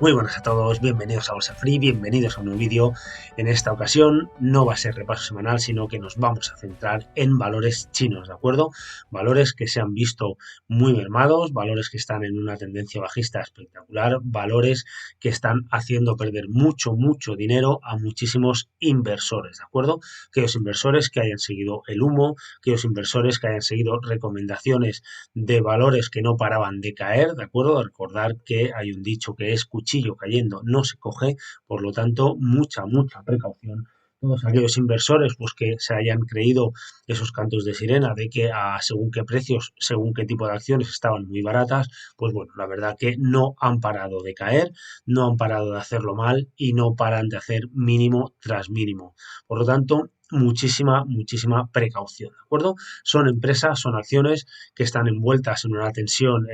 Muy buenas a todos, bienvenidos a Bolsa Free, bienvenidos a un nuevo vídeo. En esta ocasión no va a ser repaso semanal, sino que nos vamos a centrar en valores chinos, ¿de acuerdo? Valores que se han visto muy mermados, valores que están en una tendencia bajista espectacular, valores que están haciendo perder mucho dinero a muchísimos inversores, ¿de acuerdo? Aquellos inversores que hayan seguido el humo, aquellos inversores que hayan seguido recomendaciones de valores que no paraban de caer, ¿de acuerdo? Recordar que hay un dicho que es cuchillo cayendo no se coge, por lo tanto, mucha precaución. Todos aquellos inversores pues, que se hayan creído esos cantos de sirena de que a según qué precios, según qué tipo de acciones estaban muy baratas, pues bueno, la verdad que no han parado de caer, no han parado de hacerlo mal y no paran de hacer mínimo tras mínimo. Por lo tanto, muchísima precaución, ¿de acuerdo? Son empresas, son acciones que están envueltas en una tensión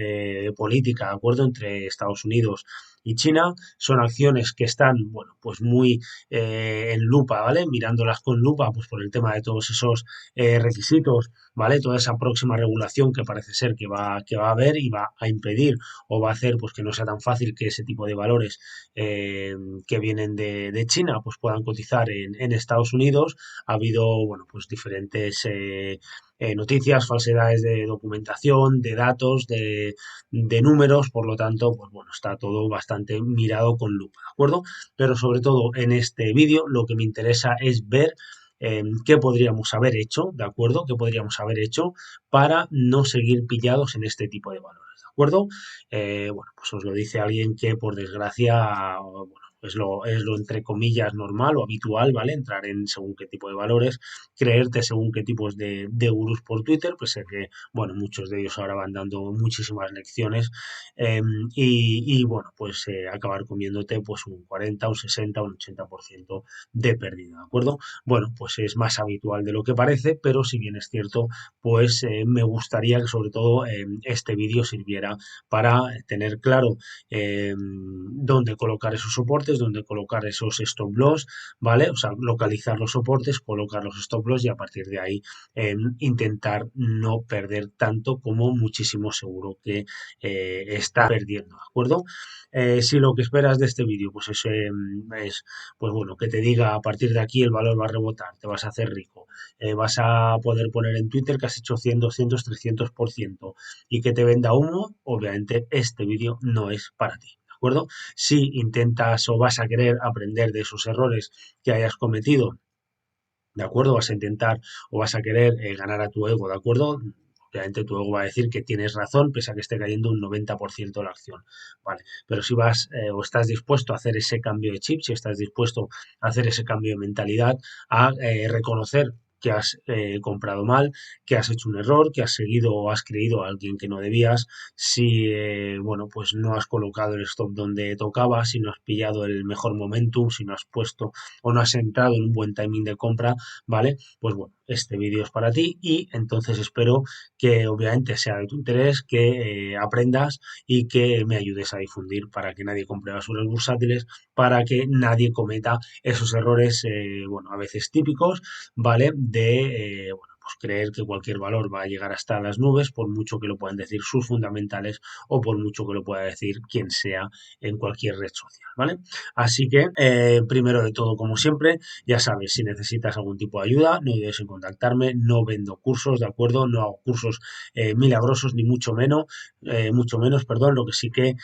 política, ¿de acuerdo?, entre Estados Unidos y China. Son acciones que están, bueno, pues muy en lupa, ¿vale? Mirándolas con lupa, pues por el tema de todos esos requisitos, ¿vale? Toda esa próxima regulación que parece ser que va a haber y va a impedir o va a hacer pues que no sea tan fácil que ese tipo de valores que vienen de China pues puedan cotizar en Estados Unidos. Ha habido, bueno, pues diferentes noticias, falsedades de documentación, de datos, de números, por lo tanto, pues bueno, está todo bastante mirado con lupa, ¿de acuerdo? Pero sobre todo en este vídeo lo que me interesa es ver qué podríamos haber hecho, ¿de acuerdo? ¿Qué podríamos haber hecho para no seguir pillados en este tipo de valores, ¿de acuerdo? Bueno, pues os lo dice alguien que por desgracia, bueno, es lo entre comillas normal o habitual, ¿vale? Entrar en según qué tipo de valores, creerte según qué tipos de gurús por Twitter, pues sé que, bueno, muchos de ellos ahora van dando muchísimas lecciones eh, bueno, pues acabar comiéndote pues un 40, un 60, un 80% de pérdida, ¿de acuerdo? Bueno, pues es más habitual de lo que parece, pero si bien es cierto, pues me gustaría que sobre todo este vídeo sirviera para tener claro dónde colocar esos soportes, dónde colocar esos stop loss, ¿vale? O sea, localizar los soportes, colocar los stop loss y a partir de ahí intentar no perder tanto como muchísimo seguro que está perdiendo, ¿de acuerdo? Si lo que esperas de este vídeo pues es, pues bueno, que te diga a partir de aquí el valor va a rebotar, te vas a hacer rico, vas a poder poner en Twitter que has hecho 100, 200, 300% y que te venda humo, obviamente este vídeo no es para ti. ¿De acuerdo? Si intentas o vas a querer aprender de esos errores que hayas cometido, ¿de acuerdo? Vas a intentar o vas a querer ganar a tu ego, ¿de acuerdo? Obviamente tu ego va a decir que tienes razón, pese a que esté cayendo un 90% de la acción, ¿vale? Pero si vas o estás dispuesto a hacer ese cambio de chip, si estás dispuesto a hacer ese cambio de mentalidad, a reconocer que has comprado mal, que has hecho un error, que has seguido o has creído a alguien que no debías, si, bueno, pues no has colocado el stop donde tocaba, si no has pillado el mejor momentum, si no has puesto o no has entrado en un buen timing de compra, ¿vale? Pues bueno, este vídeo es para ti y entonces espero que obviamente sea de tu interés, que aprendas y que me ayudes a difundir para que nadie compre basuras bursátiles, para que nadie cometa esos errores, bueno, a veces típicos, ¿vale? Bueno, pues creer que cualquier valor va a llegar hasta las nubes, por mucho que lo puedan decir sus fundamentales o por mucho que lo pueda decir quien sea en cualquier red social, ¿vale? Así que, primero de todo, como siempre, ya sabes, si necesitas algún tipo de ayuda, no dudes en contactarme, no vendo cursos, ¿de acuerdo? No hago cursos milagrosos, ni mucho menos, perdón, lo que sí que,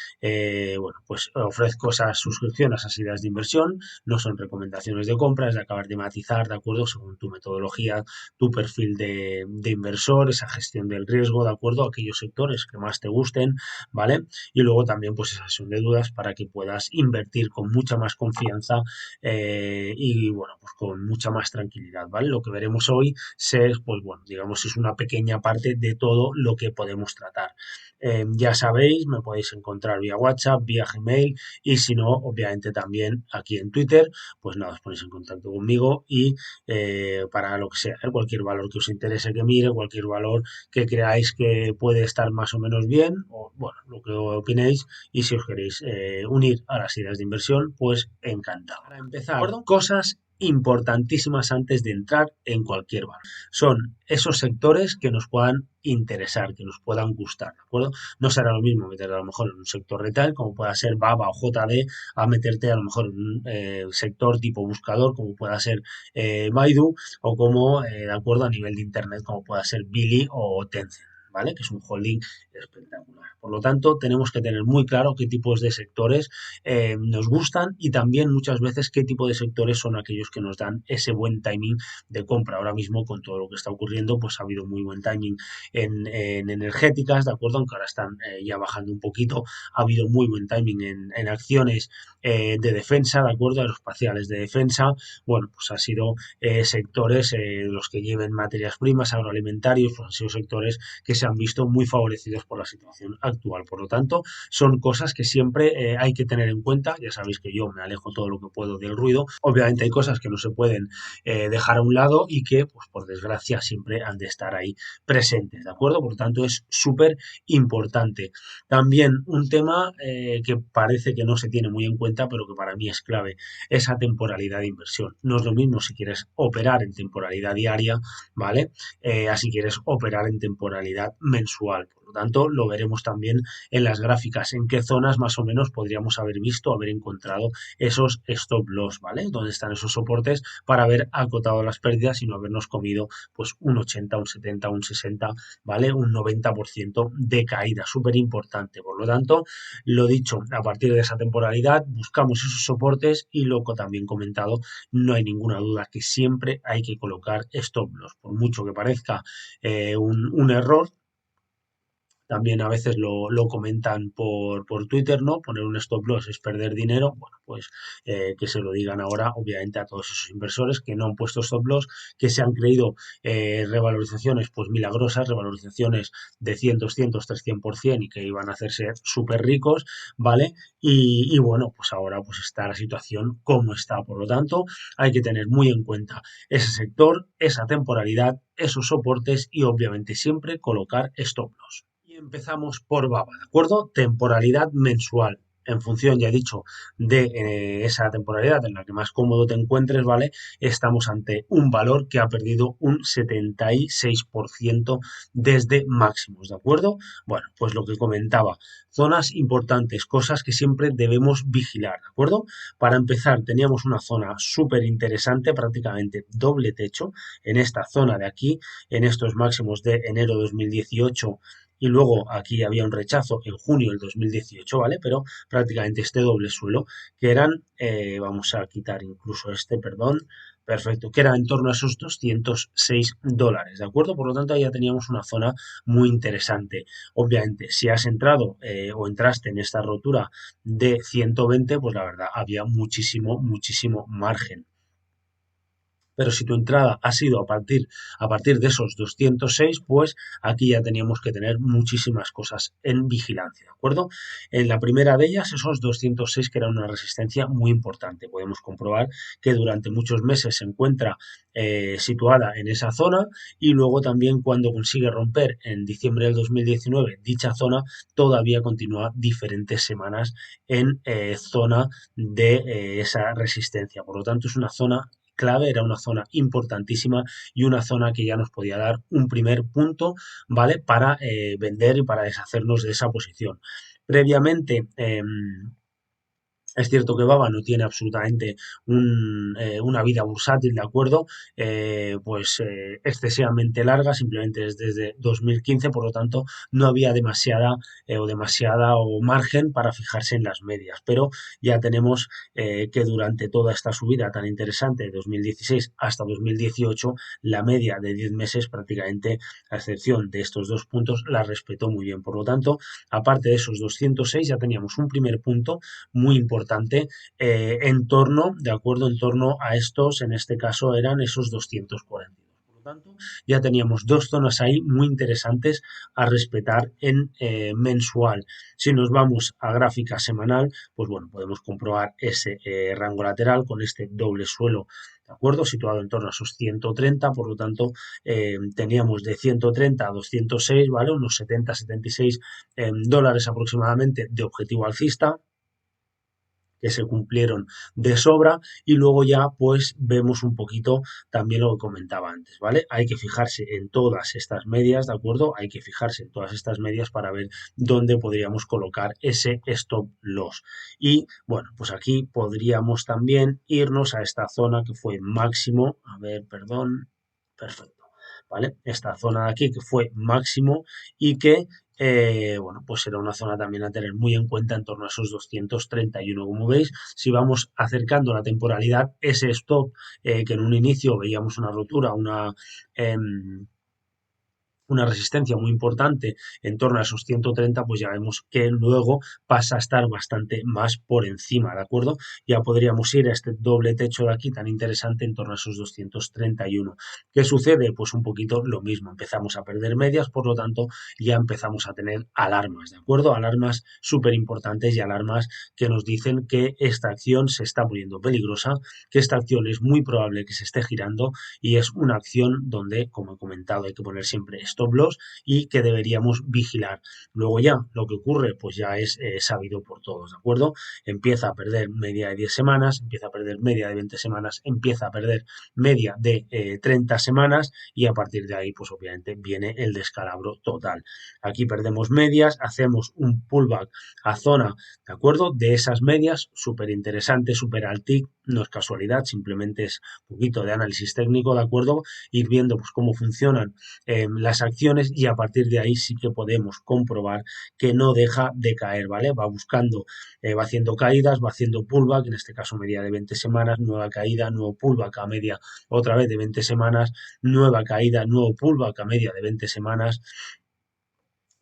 bueno, pues ofrezco esas suscripciones, esas ideas de inversión, no son recomendaciones de compra, es de acabar de matizar, ¿de acuerdo? Según tu metodología, tu perfil de inversor, esa gestión del riesgo, ¿de acuerdo? Aquellos sectores que más te gusten, ¿vale? Y luego también pues esa sesión de dudas para que puedas invertir con mucha más confianza y bueno, pues con mucha más tranquilidad, ¿vale? Lo que veremos hoy es, pues bueno, digamos, es una pequeña parte de todo lo que podemos tratar. Ya sabéis, me podéis encontrar vía WhatsApp, vía Gmail y si no, obviamente también aquí en Twitter, pues nada, os ponéis en contacto conmigo y para lo que sea, cualquier valor que os interese que mire, cualquier valor que creáis que puede estar más o menos bien, o bueno, lo que opinéis, y si os queréis unir a las ideas de inversión, pues encantado. Para empezar, cosas importantísimas antes de entrar en cualquier valor. Son esos sectores que nos puedan interesar, que nos puedan gustar, ¿de acuerdo? No será lo mismo meter a lo mejor en un sector retail, como pueda ser Baba o JD, a meterte a lo mejor en un sector tipo buscador, como pueda ser Baidu, o como, de acuerdo, a nivel de internet, como pueda ser Billy o Tencent. ¿Vale? Que es un holding espectacular. Por lo tanto, tenemos que tener muy claro qué tipos de sectores nos gustan y también muchas veces qué tipo de sectores son aquellos que nos dan ese buen timing de compra. Ahora mismo, con todo lo que está ocurriendo, pues ha habido muy buen timing en energéticas, ¿de acuerdo? Aunque ahora están ya bajando un poquito, ha habido muy buen timing en acciones de defensa, ¿de acuerdo? Aeroespaciales de defensa. Bueno, pues ha sido sectores los que lleven materias primas, agroalimentarios, pues han sido sectores que se han visto muy favorecidos por la situación actual. Por lo tanto, son cosas que siempre hay que tener en cuenta. Ya sabéis que yo me alejo todo lo que puedo del ruido. Obviamente hay cosas que no se pueden dejar a un lado y que, pues por desgracia, siempre han de estar ahí presentes, ¿de acuerdo? Por lo tanto, es súper importante. También un tema que parece que no se tiene muy en cuenta, pero que para mí es clave, esa temporalidad de inversión. No es lo mismo si quieres operar en temporalidad diaria, ¿vale? Así quieres operar en temporalidad mensual. Por lo tanto, lo veremos también en las gráficas, en qué zonas más o menos podríamos haber visto, haber encontrado esos stop loss, ¿vale? Dónde están esos soportes para haber acotado las pérdidas y no habernos comido pues un 80, un 70, un 60, ¿vale? Un 90% de caída, súper importante. Por lo tanto, lo dicho, a partir de esa temporalidad buscamos esos soportes y lo que también comentado, no hay ninguna duda que siempre hay que colocar stop loss, por mucho que parezca un error. También a veces lo comentan por Twitter, ¿no? Poner un stop loss es perder dinero. Bueno, pues que se lo digan ahora, obviamente, a todos esos inversores que no han puesto stop loss, que se han creído revalorizaciones pues milagrosas, revalorizaciones de 100, 200, 300% y que iban a hacerse súper ricos, ¿vale? Y bueno, pues ahora pues está la situación como está. Por lo tanto, hay que tener muy en cuenta ese sector, esa temporalidad, esos soportes y obviamente siempre colocar stop loss. Y empezamos por Baba, ¿de acuerdo? Temporalidad mensual. En función, ya he dicho, de esa temporalidad en la que más cómodo te encuentres, ¿vale? Estamos ante un valor que ha perdido un 76% desde máximos, ¿de acuerdo? Bueno, pues lo que comentaba, zonas importantes, cosas que siempre debemos vigilar, ¿de acuerdo? Para empezar, teníamos una zona súper interesante, prácticamente doble techo, en esta zona de aquí, en estos máximos de enero 2018 y luego aquí había un rechazo en junio del 2018, ¿vale? Pero prácticamente este doble suelo, que eran, vamos a quitar incluso este, perdón, perfecto, que era en torno a esos $206, ¿de acuerdo? Por lo tanto, ya teníamos una zona muy interesante. Obviamente, si has entrado o entraste en esta rotura de 120, pues la verdad, había muchísimo, muchísimo margen. Pero si tu entrada ha sido a partir de esos 206, pues aquí ya teníamos que tener muchísimas cosas en vigilancia, ¿de acuerdo? En la primera de ellas, esos 206 que era una resistencia muy importante. Podemos comprobar que durante muchos meses se encuentra situada en esa zona y luego también cuando consigue romper en diciembre del 2019 dicha zona, todavía continúa diferentes semanas en zona de esa resistencia. Por lo tanto, es una zona clave, era una zona importantísima y una zona que ya nos podía dar un primer punto, ¿vale? Para vender y para deshacernos de esa posición. Previamente, es cierto que Baba no tiene absolutamente una vida bursátil, ¿de acuerdo? Excesivamente larga, simplemente es desde 2015, por lo tanto no había demasiada o margen para fijarse en las medias, pero ya tenemos que durante toda esta subida tan interesante de 2016 hasta 2018, la media de 10 meses prácticamente, a excepción de estos dos puntos, la respetó muy bien. Por lo tanto, aparte de esos 206, ya teníamos un primer punto muy importante de acuerdo, en torno a estos, en este caso eran esos 240. Por lo tanto, ya teníamos dos zonas ahí muy interesantes a respetar en mensual. Si nos vamos a gráfica semanal, pues bueno, podemos comprobar ese rango lateral con este doble suelo, ¿de acuerdo? Situado en torno a esos 130, por lo tanto, teníamos de 130 a 206, ¿vale? Unos 70, 76 dólares aproximadamente de objetivo alcista, que se cumplieron de sobra y luego ya pues vemos un poquito también lo que comentaba antes, ¿vale? Hay que fijarse en todas estas medias, ¿de acuerdo? Hay que fijarse en todas estas medias para ver dónde podríamos colocar ese stop loss. Y bueno, pues aquí podríamos también irnos a esta zona que fue máximo, a ver, perdón, perfecto, ¿vale? Esta zona de aquí que fue máximo y que bueno, pues será una zona también a tener muy en cuenta en torno a esos 231. Como veis, si vamos acercando la temporalidad, ese stop que en un inicio veíamos una rotura, una resistencia muy importante en torno a esos 130, pues ya vemos que luego pasa a estar bastante más por encima, ¿de acuerdo? Ya podríamos ir a este doble techo de aquí tan interesante en torno a esos 231. ¿Qué sucede? Pues un poquito lo mismo, empezamos a perder medias, por lo tanto ya empezamos a tener alarmas, ¿de acuerdo? Alarmas súper importantes y alarmas que nos dicen que esta acción se está poniendo peligrosa, que esta acción es muy probable que se esté girando y es una acción donde, como he comentado, hay que poner siempre stop loss y que deberíamos vigilar. Luego ya lo que ocurre pues ya es sabido por todos, ¿de acuerdo? Empieza a perder media de 10 semanas, empieza a perder media de 20 semanas, empieza a perder media de 30 semanas y a partir de ahí pues obviamente viene el descalabro total. Aquí perdemos medias, hacemos un pullback a zona, ¿de acuerdo? De esas medias, súper interesante, súper altic, no es casualidad, simplemente es un poquito de análisis técnico, ¿de acuerdo? Ir viendo pues cómo funcionan las acciones y a partir de ahí sí que podemos comprobar que no deja de caer, ¿vale? Va buscando, va haciendo caídas, va haciendo pullback, en este caso media de 20 semanas, nueva caída, nuevo pullback a media otra vez de 20 semanas, nueva caída, nuevo pullback a media de 20 semanas,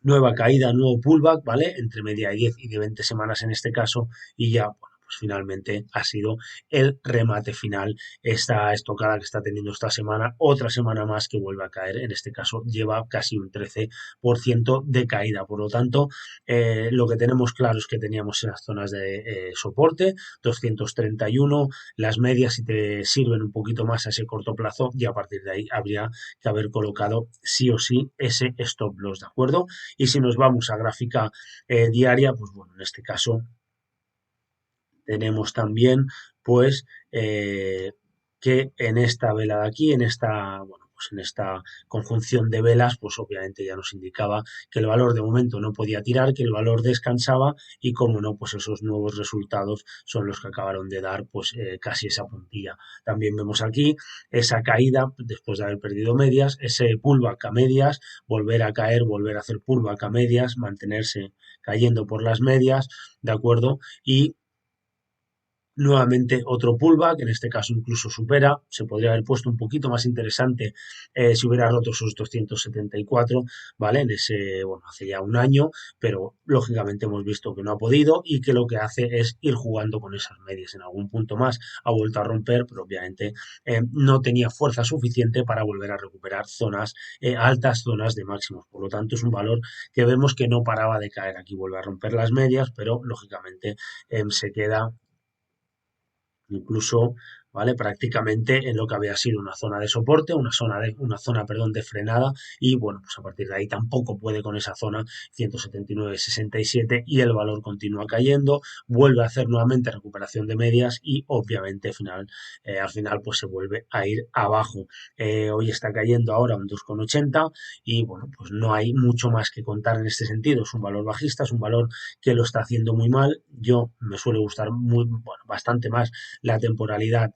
nueva caída, nuevo pullback, ¿vale? Entre media de 10 y de 20 semanas en este caso y ya, bueno, pues finalmente ha sido el remate final, esta estocada que está teniendo esta semana, otra semana más que vuelve a caer, en este caso lleva casi un 13% de caída, por lo tanto, lo que tenemos claro es que teníamos en las zonas de soporte, 231, las medias si te sirven un poquito más a ese corto plazo y a partir de ahí habría que haber colocado sí o sí ese stop loss, ¿de acuerdo? Y si nos vamos a gráfica diaria, pues bueno, en este caso tenemos también pues que en esta vela de aquí, en esta, bueno, pues en esta conjunción de velas, pues obviamente ya nos indicaba que el valor de momento no podía tirar, que el valor descansaba y como no, pues esos nuevos resultados son los que acabaron de dar pues casi esa puntilla. También vemos aquí esa caída después de haber perdido medias, ese pullback a medias, volver a caer, volver a hacer pullback a medias, mantenerse cayendo por las medias, ¿de acuerdo? Y nuevamente otro pullback, en este caso incluso supera, se podría haber puesto un poquito más interesante si hubiera roto esos 274, ¿vale? En ese, bueno, hace ya un año, pero lógicamente hemos visto que no ha podido y que lo que hace es ir jugando con esas medias. En algún punto más ha vuelto a romper, pero obviamente no tenía fuerza suficiente para volver a recuperar zonas altas, zonas de máximos. Por lo tanto, es un valor que vemos que no paraba de caer. Aquí vuelve a romper las medias, pero lógicamente se queda incluso, ¿vale? Prácticamente en lo que había sido una zona de soporte, una zona, perdón, de frenada y bueno, pues a partir de ahí tampoco puede con esa zona 179,67 y el valor continúa cayendo, vuelve a hacer nuevamente recuperación de medias y obviamente al final pues se vuelve a ir abajo. Hoy está cayendo ahora un 2,80 y bueno, pues no hay mucho más que contar en este sentido, es un valor bajista, es un valor que lo está haciendo muy mal, yo me suele gustar muy, bueno, bastante más la temporalidad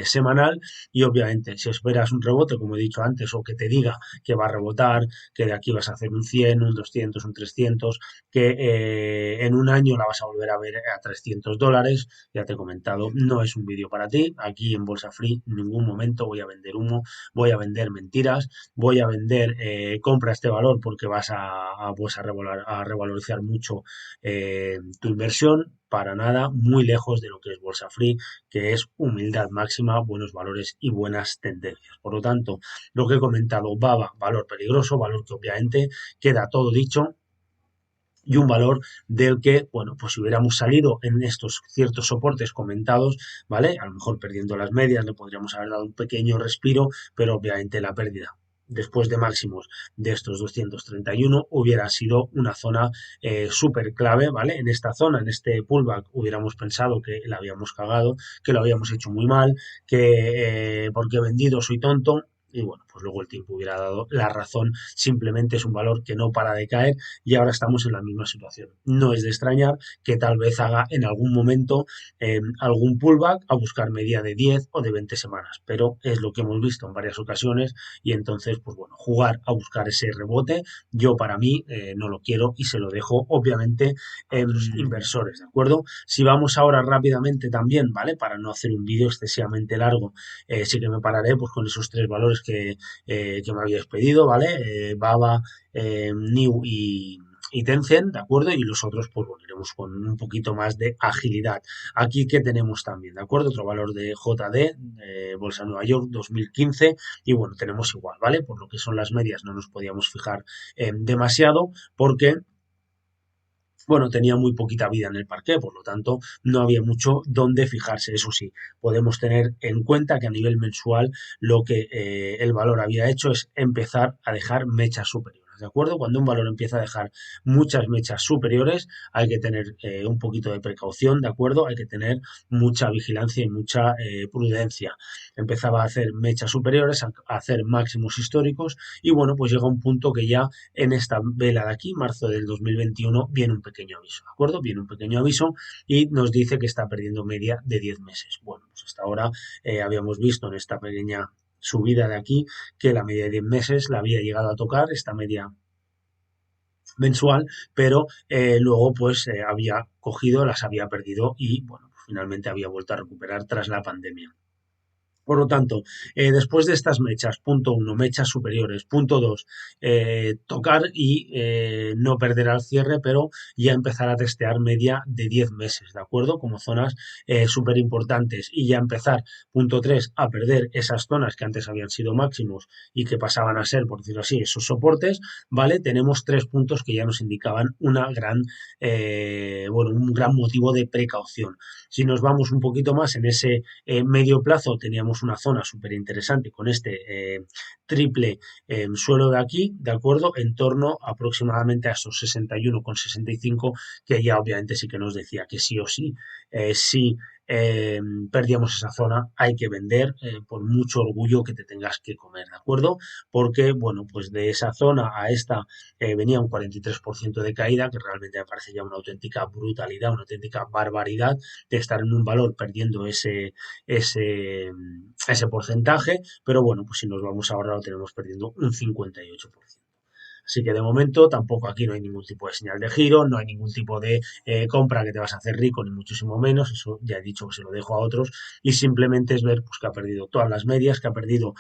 semanal y obviamente si esperas un rebote, como he dicho antes, o que te diga que va a rebotar, que de aquí vas a hacer un 100, un 200, un 300, que en un año la vas a volver a ver a $300, ya te he comentado, no es un vídeo para ti, aquí en Bolsa Free en ningún momento voy a vender humo, voy a vender mentiras, voy a vender compra este valor porque vas pues a revalorizar mucho tu inversión, para nada, muy lejos de lo que es Bolsa Free, que es humildad máxima, buenos valores y buenas tendencias. Por lo tanto, lo que he comentado, BABA, valor peligroso, valor que obviamente queda todo dicho y un valor del que, bueno, pues si hubiéramos salido en estos ciertos soportes comentados, ¿vale? A lo mejor perdiendo las medias le podríamos haber dado un pequeño respiro, pero obviamente la pérdida después de máximos de estos 231 hubiera sido una zona súper clave, ¿vale? En esta zona, en este pullback, hubiéramos pensado que la habíamos cagado, que lo habíamos hecho muy mal, que porque he vendido soy tonto. Y bueno, pues luego el tiempo hubiera dado la razón. Simplemente es un valor que no para de caer y ahora estamos en la misma situación. No es de extrañar que tal vez haga en algún momento algún pullback a buscar media de 10 o de 20 semanas, pero es lo que hemos visto en varias ocasiones y entonces, pues bueno, jugar a buscar ese rebote, yo para mí no lo quiero y se lo dejo obviamente a otros inversores, ¿de acuerdo? Si vamos ahora rápidamente también, ¿vale? Para no hacer un vídeo excesivamente largo, sí que me pararé pues con esos tres valores que me habíais pedido, ¿vale? Baba, New y Tencent, ¿de acuerdo? Y los otros, pues bueno, iremos con un poquito más de agilidad. Aquí que tenemos también, ¿de acuerdo? Otro valor de JD, Bolsa de Nueva York 2015, y bueno, tenemos igual, ¿vale? Por lo que son las medias no nos podíamos fijar demasiado porque bueno, tenía muy poquita vida en el parque, por lo tanto, no había mucho donde fijarse. Eso sí, podemos tener en cuenta que a nivel mensual lo que el valor había hecho es empezar a dejar mechas superiores. ¿De acuerdo? Cuando un valor empieza a dejar muchas mechas superiores, hay que tener un poquito de precaución, ¿de acuerdo? Hay que tener mucha vigilancia y mucha prudencia. Empezaba a hacer mechas superiores, a hacer máximos históricos y bueno, pues llega un punto que ya en esta vela de aquí, marzo del 2021, viene un pequeño aviso, ¿de acuerdo? Viene un pequeño aviso y nos dice que está perdiendo media de 10 meses. Bueno, pues hasta ahora habíamos visto en esta pequeña subida de aquí que la media de 10 meses la había llegado a tocar, esta media mensual, pero luego pues había cogido, las había perdido y bueno, pues, finalmente había vuelto a recuperar tras la pandemia. Por lo tanto, después de estas mechas, punto uno, mechas superiores, punto dos, tocar y no perder al cierre, pero ya empezar a testear media de 10 meses, ¿de acuerdo? Como zonas súper importantes y ya empezar, punto tres, a perder esas zonas que antes habían sido máximos y que pasaban a ser, por decirlo así, esos soportes, ¿vale? Tenemos tres puntos que ya nos indicaban una gran, bueno, un gran motivo de precaución. Si nos vamos un poquito más en ese medio plazo, teníamos una zona súper interesante con este triple suelo de aquí, ¿de acuerdo? En torno aproximadamente a esos 61,65, que ya obviamente sí que nos decía que sí o sí, si perdíamos esa zona, hay que vender por mucho orgullo que te tengas que comer, ¿de acuerdo? Porque, bueno, pues de esa zona a esta venía un 43% de caída, que realmente me parece ya una auténtica brutalidad, una auténtica barbaridad de estar en un valor perdiendo ese porcentaje, pero bueno, pues si nos vamos ahora lo tenemos perdiendo un 58%. Así que de momento tampoco aquí no hay ningún tipo de señal de giro, no hay ningún tipo de compra que te vas a hacer rico, ni muchísimo menos, eso ya he dicho que se lo dejo a otros, y simplemente es ver pues, que ha perdido todas las medias, que ha perdido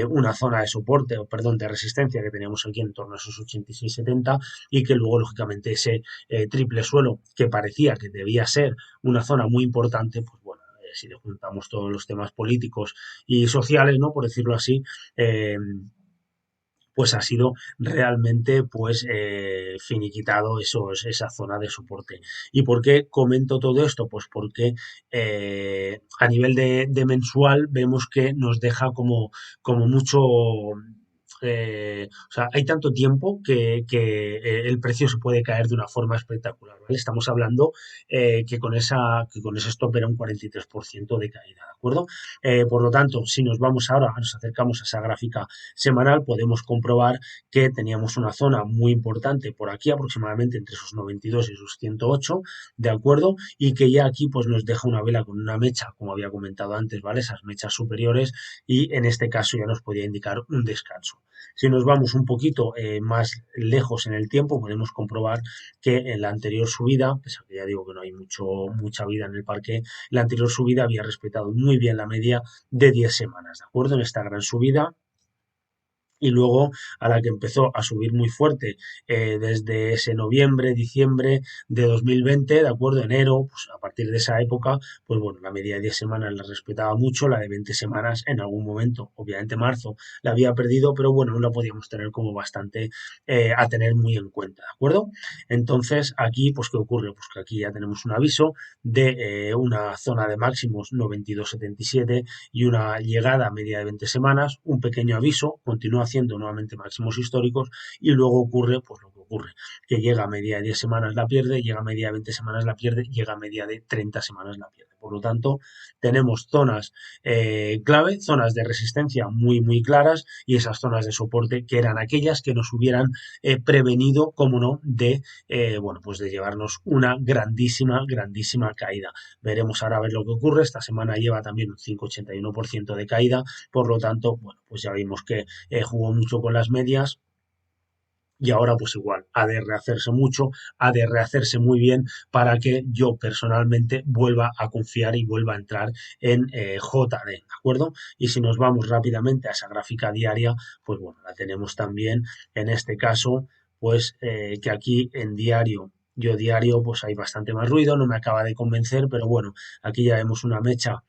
una zona de soporte, o perdón, de resistencia que teníamos aquí en torno a esos 86-70 y que luego lógicamente ese triple suelo que parecía que debía ser una zona muy importante, pues bueno, si le juntamos todos los temas políticos y sociales, ¿no? Por decirlo así, pues ha sido realmente pues finiquitado esa zona de soporte. ¿Y por qué comento todo esto? Pues porque a nivel de mensual vemos que nos deja como mucho... o sea, hay tanto tiempo que el precio se puede caer de una forma espectacular, ¿vale? Estamos hablando que con ese stop era un 43% de caída, ¿de acuerdo? Por lo tanto, si nos vamos ahora, nos acercamos a esa gráfica semanal, podemos comprobar que teníamos una zona muy importante por aquí, aproximadamente entre esos 92 y esos 108, ¿de acuerdo? Y que ya aquí pues nos deja una vela con una mecha, como había comentado antes, ¿vale? Esas mechas superiores y en este caso ya nos podía indicar un descanso. Si nos vamos un poquito más lejos en el tiempo, podemos comprobar que en la anterior subida, pese a que ya digo que no hay mucha vida en el parque, la anterior subida había respetado muy bien la media de 10 semanas, ¿de acuerdo? En esta gran subida y luego a la que empezó a subir muy fuerte desde ese noviembre, diciembre de 2020, de acuerdo, enero, pues a partir de esa época, pues bueno, la media de 10 semanas la respetaba mucho, la de 20 semanas en algún momento, obviamente marzo la había perdido, pero bueno, no la podíamos tener como bastante a tener muy en cuenta, ¿de acuerdo? Entonces aquí, pues ¿qué ocurre? Pues que aquí ya tenemos un aviso de una zona de máximos 92,77 y una llegada media de 20 semanas, un pequeño aviso, continuación haciendo nuevamente máximos históricos y luego ocurre pues lo que ocurre, que llega a media de 10 semanas la pierde, llega a media de 20 semanas la pierde, llega a media de 30 semanas la pierde. Por lo tanto, tenemos zonas clave, zonas de resistencia muy claras y esas zonas de soporte que eran aquellas que nos hubieran prevenido, como no, de bueno, pues de llevarnos una grandísima caída. Veremos ahora a ver lo que ocurre. Esta semana lleva también un 5,81% de caída, por lo tanto, bueno, pues ya vimos que jugó mucho con las medias. Y ahora pues igual, ha de rehacerse mucho, ha de rehacerse muy bien para que yo personalmente vuelva a confiar y vuelva a entrar en JD, ¿de acuerdo? Y si nos vamos rápidamente a esa gráfica diaria, pues bueno, la tenemos también en este caso, pues que aquí en diario, yo diario, pues hay bastante más ruido, no me acaba de convencer, pero bueno, aquí ya vemos una mecha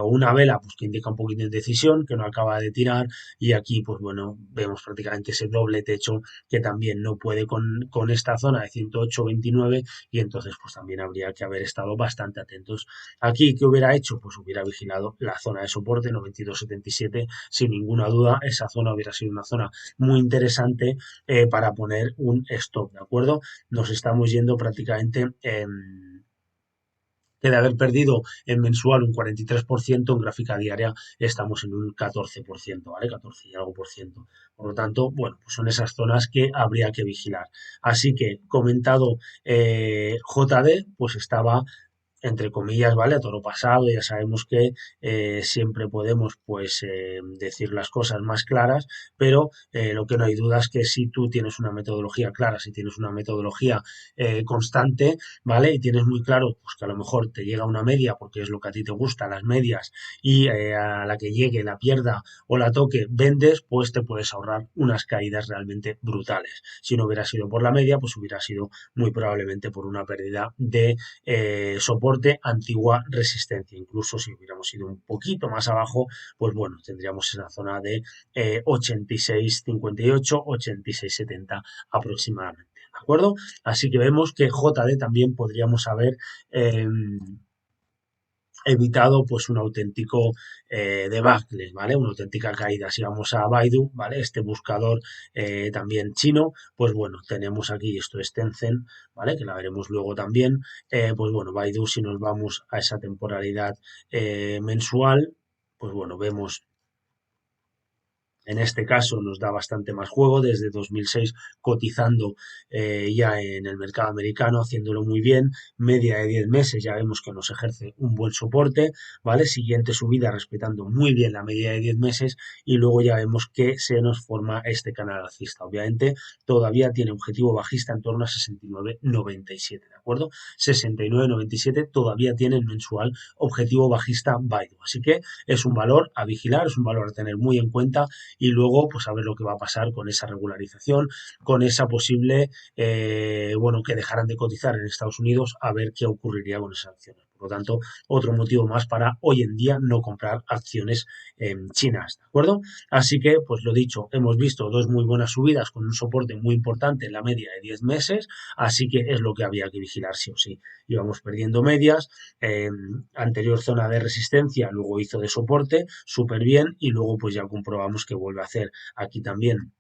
o una vela pues que indica un poquito de indecisión, que no acaba de tirar, y aquí pues bueno, vemos prácticamente ese doble techo que también no puede con esta zona de 108,29 y entonces pues también habría que haber estado bastante atentos. Aquí, ¿qué hubiera hecho? Pues hubiera vigilado la zona de soporte 92,77, sin ninguna duda, esa zona hubiera sido una zona muy interesante para poner un stop, ¿de acuerdo? Nos estamos yendo prácticamente que de haber perdido en mensual un 43%, en gráfica diaria estamos en un 14%, ¿vale? 14 y algo por ciento. Por lo tanto, bueno, pues son esas zonas que habría que vigilar. Así que, comentado JD, pues estaba entre comillas, ¿vale? A toro pasado, ya sabemos que siempre podemos, pues, decir las cosas más claras, pero lo que no hay duda es que si tú tienes una metodología clara, si tienes una metodología constante, ¿vale? Y tienes muy claro, pues, que a lo mejor te llega una media, porque es lo que a ti te gusta, las medias, y a la que llegue, la pierda o la toque, vendes, pues te puedes ahorrar unas caídas realmente brutales. Si no hubiera sido por la media, pues hubiera sido muy probablemente por una pérdida de soporte, antigua resistencia. Incluso si hubiéramos ido un poquito más abajo, pues bueno, tendríamos esa zona de 86,58, 86,70 aproximadamente. ¿De acuerdo? Así que vemos que JD también podríamos haber evitado pues un auténtico debacle, ¿vale? Una auténtica caída. Si vamos a Baidu, ¿vale? Este buscador también chino, pues bueno, tenemos aquí, esto es Tencent, ¿vale? Que la veremos luego también. Pues bueno, Baidu, si nos vamos a esa temporalidad mensual, pues bueno, vemos en este caso nos da bastante más juego, desde 2006 cotizando ya en el mercado americano, haciéndolo muy bien, media de 10 meses ya vemos que nos ejerce un buen soporte, ¿vale? Siguiente subida respetando muy bien la media de 10 meses y luego ya vemos que se nos forma este canal alcista. Obviamente todavía tiene objetivo bajista en torno a 69,97, ¿de acuerdo? 69,97 todavía tiene el mensual objetivo bajista Baidu, así que es un valor a vigilar, es un valor a tener muy en cuenta y luego pues a ver lo que va a pasar con esa regularización, con esa posible, bueno, que dejaran de cotizar en Estados Unidos, a ver qué ocurriría con esas acciones. Por lo tanto, otro motivo más para hoy en día no comprar acciones chinas, ¿de acuerdo? Así que, pues lo dicho, hemos visto dos muy buenas subidas con un soporte muy importante en la media de 10 meses, así que es lo que había que vigilar sí o sí. Íbamos perdiendo medias, anterior zona de resistencia, luego hizo de soporte, súper bien, y luego pues ya comprobamos que vuelve a hacer aquí también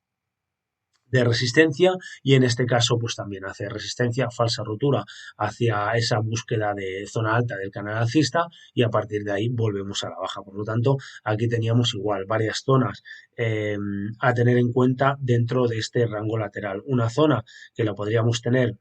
de resistencia y en este caso pues también hace resistencia, falsa rotura hacia esa búsqueda de zona alta del canal alcista y a partir de ahí volvemos a la baja. Por lo tanto, aquí teníamos igual varias zonas a tener en cuenta dentro de este rango lateral. Una zona que la podríamos tener,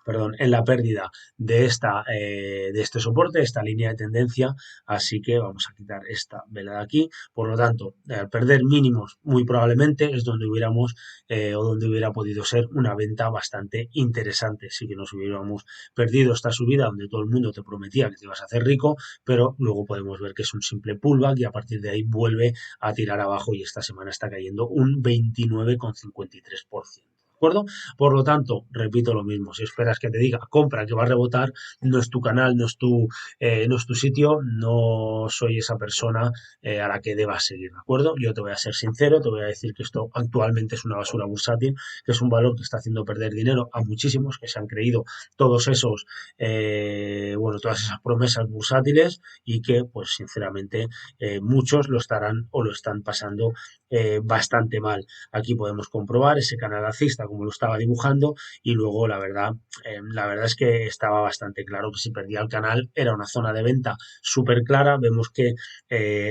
perdón, en la pérdida de este soporte, esta línea de tendencia, así que vamos a quitar esta vela de aquí, por lo tanto, al perder mínimos muy probablemente es donde hubiéramos o donde hubiera podido ser una venta bastante interesante, si que nos hubiéramos perdido esta subida donde todo el mundo te prometía que te ibas a hacer rico, pero luego podemos ver que es un simple pullback y a partir de ahí vuelve a tirar abajo y esta semana está cayendo un 29,53%. acuerdo? Por lo tanto, repito lo mismo, si esperas que te diga compra que va a rebotar, no es tu canal, no es tu sitio, no soy esa persona a la que debas seguir, ¿de acuerdo? Yo te voy a ser sincero, te voy a decir que esto actualmente es una basura bursátil, que es un valor que está haciendo perder dinero a muchísimos que se han creído todos esos, bueno, todas esas promesas bursátiles y que, pues sinceramente, muchos lo estarán o lo están pasando bastante mal. Aquí podemos comprobar ese canal alcista como lo estaba dibujando y luego la verdad es que estaba bastante claro que si perdía el canal era una zona de venta súper clara. Vemos que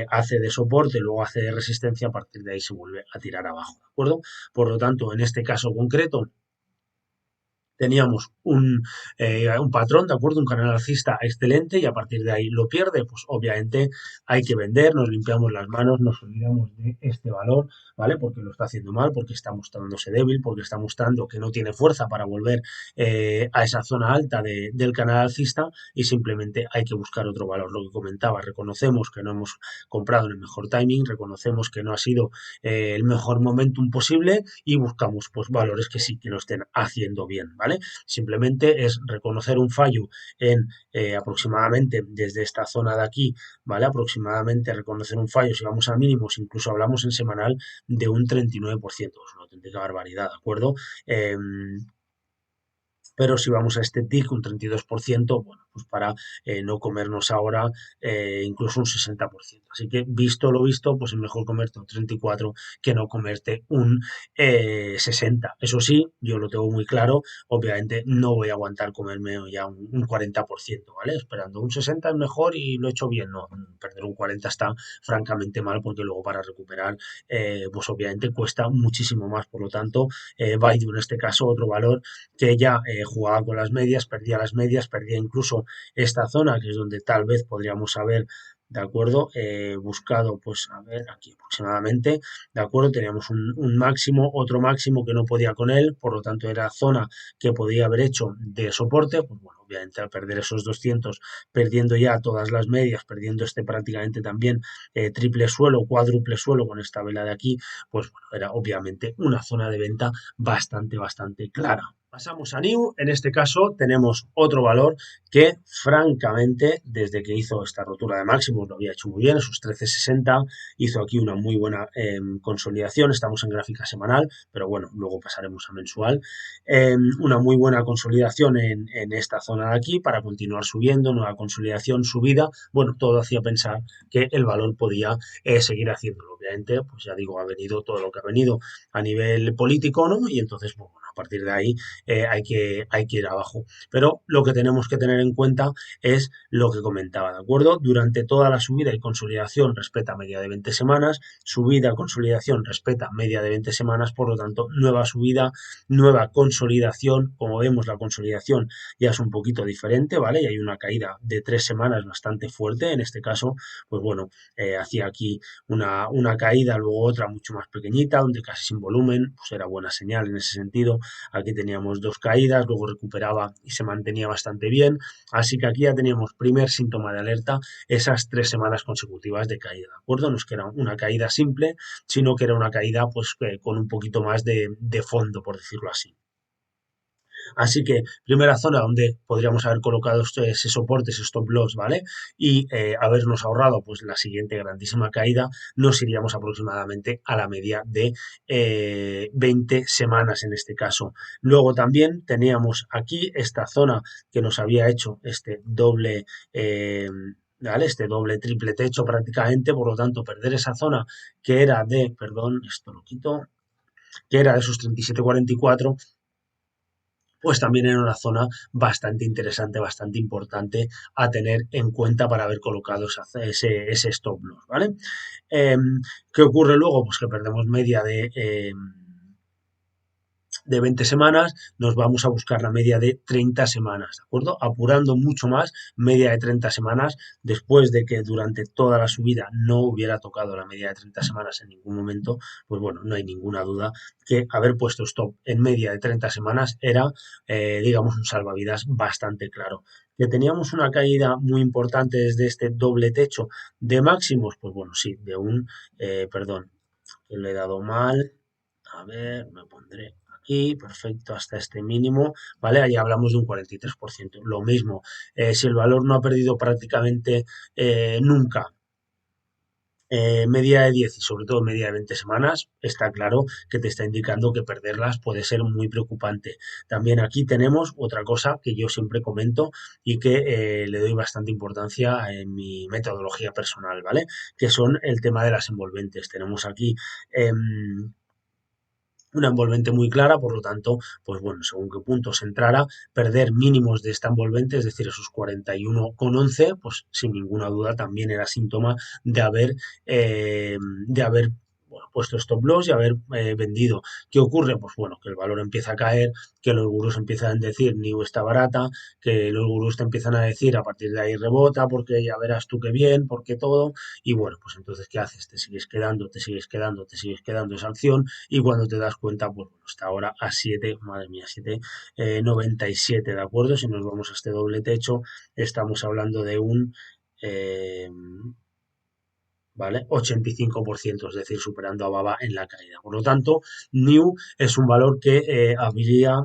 hace de soporte, luego hace de resistencia, a partir de ahí se vuelve a tirar abajo, ¿de acuerdo? Por lo tanto, en este caso concreto, teníamos un patrón, ¿de acuerdo? Un canal alcista excelente y a partir de ahí lo pierde, pues obviamente hay que vender, nos limpiamos las manos, nos olvidamos de este valor, ¿vale? Porque lo está haciendo mal, porque está mostrándose débil, porque está mostrando que no tiene fuerza para volver a esa zona alta del canal alcista y simplemente hay que buscar otro valor. Lo que comentaba, reconocemos que no hemos comprado en el mejor timing, reconocemos que no ha sido el mejor momentum posible y buscamos pues valores que sí que lo estén haciendo bien, ¿vale? Simplemente es reconocer un fallo en aproximadamente desde esta zona de aquí, ¿vale? Aproximadamente reconocer un fallo, si vamos a mínimos, incluso hablamos en semanal de un 39%, es una auténtica barbaridad, ¿de acuerdo? Pero si vamos a este TIC, un 32%, bueno, pues para no comernos ahora incluso un 60%. Así que, visto lo visto, pues es mejor comerte un 34 que no comerte un 60. Eso sí, yo lo tengo muy claro, obviamente no voy a aguantar comerme ya un 40%, ¿vale? Esperando un 60 es mejor y lo he hecho bien, no, perder un 40 está francamente mal porque luego para recuperar, pues obviamente cuesta muchísimo más, por lo tanto, Baidu en este caso, otro valor que ella jugaba con las medias, perdía incluso esta zona, que es donde tal vez podríamos haber, de acuerdo, buscado, pues a ver, aquí aproximadamente, de acuerdo, teníamos un máximo, otro máximo que no podía con él, por lo tanto era zona que podía haber hecho de soporte, pues bueno, obviamente al perder esos 200, perdiendo ya todas las medias, perdiendo este prácticamente también triple suelo, cuádruple suelo con esta vela de aquí, pues bueno, era obviamente una zona de venta bastante clara. Pasamos a New, en este caso tenemos otro valor que francamente desde que hizo esta rotura de máximos lo había hecho muy bien, esos 13.60, hizo aquí una muy buena consolidación, estamos en gráfica semanal, pero bueno, luego pasaremos a mensual, una muy buena consolidación en esta zona de aquí para continuar subiendo, nueva consolidación, subida, bueno, todo hacía pensar que el valor podía seguir haciéndolo, obviamente, pues ya digo, ha venido todo lo que ha venido a nivel político, ¿no? Y entonces, bueno, a partir de ahí hay que ir abajo. Pero lo que tenemos que tener en cuenta es lo que comentaba, ¿de acuerdo? Durante toda la subida y consolidación respeta media de 20 semanas, subida, consolidación respeta media de 20 semanas, por lo tanto, nueva subida, nueva consolidación, como vemos la consolidación ya es un poquito diferente, ¿vale? Y hay una caída de 3 semanas bastante fuerte, en este caso, pues bueno, hacía aquí una caída, luego otra mucho más pequeñita, donde casi sin volumen, pues era buena señal en ese sentido. Aquí teníamos dos caídas, luego recuperaba y se mantenía bastante bien. Así que aquí ya teníamos primer síntoma de alerta, esas 3 semanas consecutivas de caída, ¿de acuerdo? No es que era una caída simple, sino que era una caída pues con un poquito más de fondo, por decirlo así. Así que primera zona donde podríamos haber colocado ese soporte, ese stop loss, ¿vale? Y habernos ahorrado pues la siguiente grandísima caída, nos iríamos aproximadamente a la media de 20 semanas en este caso. Luego también teníamos aquí esta zona que nos había hecho este doble... ¿vale? Este doble, triple techo prácticamente, por lo tanto, perder esa zona que era de, perdón, esto lo quito, que era de esos 37,44, pues también era una zona bastante interesante, bastante importante a tener en cuenta para haber colocado ese stop loss, ¿vale? Eh, ¿Qué ocurre luego? Pues que perdemos media de 20 semanas, nos vamos a buscar la media de 30 semanas, ¿de acuerdo? Apurando mucho más, media de 30 semanas, después de que durante toda la subida no hubiera tocado la media de 30 semanas en ningún momento, pues bueno, no hay ninguna duda que haber puesto stop en media de 30 semanas era, digamos, un salvavidas bastante claro. Que teníamos una caída muy importante desde este doble techo de máximos, pues bueno, sí, perdón, que le he dado mal, a ver, me pondré aquí, perfecto, hasta este mínimo, ¿vale? Ahí hablamos de un 43%. Lo mismo, si el valor no ha perdido prácticamente nunca media de 10 y sobre todo media de 20 semanas, está claro que te está indicando que perderlas puede ser muy preocupante. También aquí tenemos otra cosa que yo siempre comento y que le doy bastante importancia en mi metodología personal, ¿vale? Que son el tema de las envolventes. Tenemos aquí una envolvente muy clara, por lo tanto, pues bueno, según qué punto se entrara, perder mínimos de esta envolvente, es decir, esos 41,11, pues sin ninguna duda también era síntoma de haber bueno, puesto stop loss y haber vendido. ¿Qué ocurre? Pues bueno, que el valor empieza a caer, que los gurús empiezan a decir NIO está barata, que los gurús te empiezan a decir a partir de ahí rebota, porque ya verás tú qué bien, porque todo, y bueno, pues entonces, ¿qué haces? Te sigues quedando, te sigues quedando, te sigues quedando esa acción y cuando te das cuenta, pues bueno, está ahora a 7, madre mía, 7,97, ¿de acuerdo? Si nos vamos a este doble techo, estamos hablando de un, eh, ¿vale? 85%, es decir, superando a Baba en la caída. Por lo tanto, New es un valor que habría,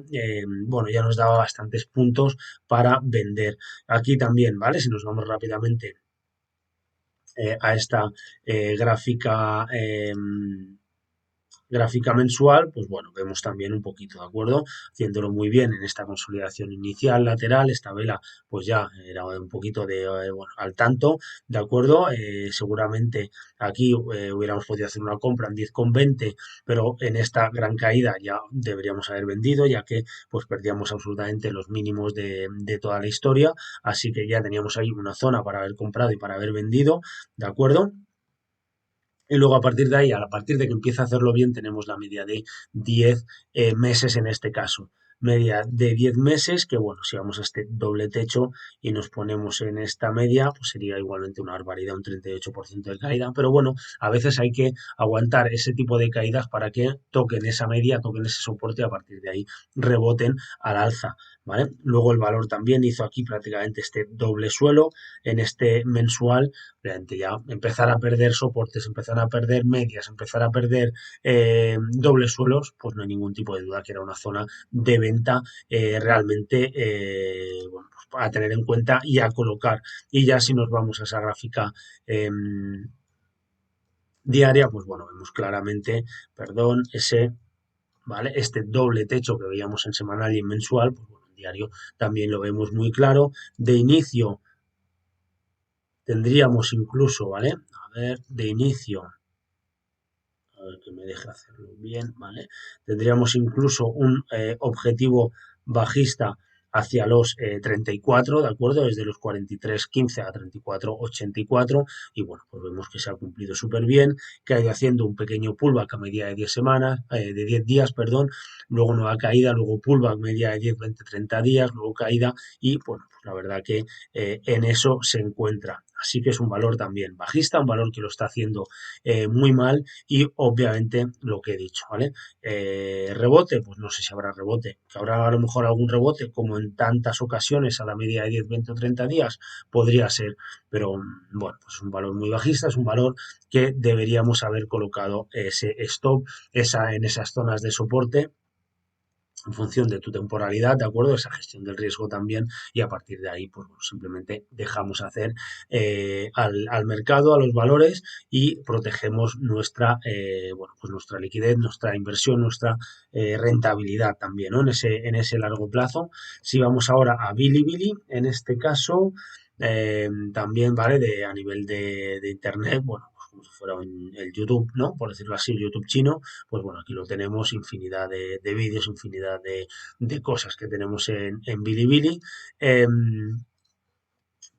bueno, ya nos daba bastantes puntos para vender. Aquí también, ¿vale? Si nos vamos rápidamente a esta gráfica gráfica mensual, pues bueno, vemos también un poquito, ¿de acuerdo? Haciéndolo muy bien en esta consolidación inicial lateral, esta vela pues ya era un poquito de, bueno, al tanto, ¿de acuerdo? Seguramente aquí hubiéramos podido hacer una compra en 10,20, pero en esta gran caída ya deberíamos haber vendido, ya que pues perdíamos absolutamente los mínimos de toda la historia, así que ya teníamos ahí una zona para haber comprado y para haber vendido, ¿de acuerdo? Y luego a partir de ahí, a partir de que empieza a hacerlo bien, tenemos la media de 10 meses en este caso. Media de 10 meses, que bueno, si vamos a este doble techo y nos ponemos en esta media, pues sería igualmente una barbaridad, un 38% de caída. Pero bueno, a veces hay que aguantar ese tipo de caídas para que toquen esa media, toquen ese soporte y a partir de ahí reboten al alza, ¿vale? Luego el valor también hizo aquí prácticamente este doble suelo en este mensual realmente ya empezar a perder soportes, empezar a perder medias, empezar a perder dobles suelos, pues no hay ningún tipo de duda que era una zona de venta realmente bueno, pues a tener en cuenta y a colocar. Y ya si nos vamos a esa gráfica diaria, pues bueno, vemos claramente, perdón, ese, ¿vale? Este doble techo que veíamos en semanal y en mensual, pues bueno, en diario también lo vemos muy claro. De inicio tendríamos incluso, ¿vale? A ver, de inicio, a ver que me deje hacerlo bien, ¿vale? Tendríamos incluso un objetivo bajista hacia los 34, ¿de acuerdo? Desde los 43,15 a 34,84 y bueno, pues vemos que se ha cumplido súper bien, que ha ido haciendo un pequeño pullback a medida de 10 semanas, de 10 días, perdón, luego nueva caída, luego pullback media de 10, 20, 30 días, luego caída y bueno, pues la verdad que en eso se encuentra. Así que es un valor también bajista, un valor que lo está haciendo muy mal y obviamente lo que he dicho, ¿vale? Rebote, pues no sé si habrá rebote, que habrá a lo mejor algún rebote, como en tantas ocasiones a la media de 10, 20 o 30 días, podría ser, pero bueno, pues es un valor muy bajista, es un valor que deberíamos haber colocado ese stop en esas zonas de soporte en función de tu temporalidad, ¿de acuerdo? Esa gestión del riesgo también y a partir de ahí, pues bueno, simplemente dejamos hacer al mercado, a los valores y protegemos nuestra, bueno, pues nuestra liquidez, nuestra inversión, nuestra rentabilidad también, ¿no? En ese largo plazo. Si vamos ahora a Bilibili, en este caso, también, ¿vale? A nivel de Internet, bueno, pues como si fuera el YouTube, ¿no? Por decirlo así, el YouTube chino, pues bueno, aquí lo tenemos, infinidad de vídeos, infinidad de cosas que tenemos en Bilibili.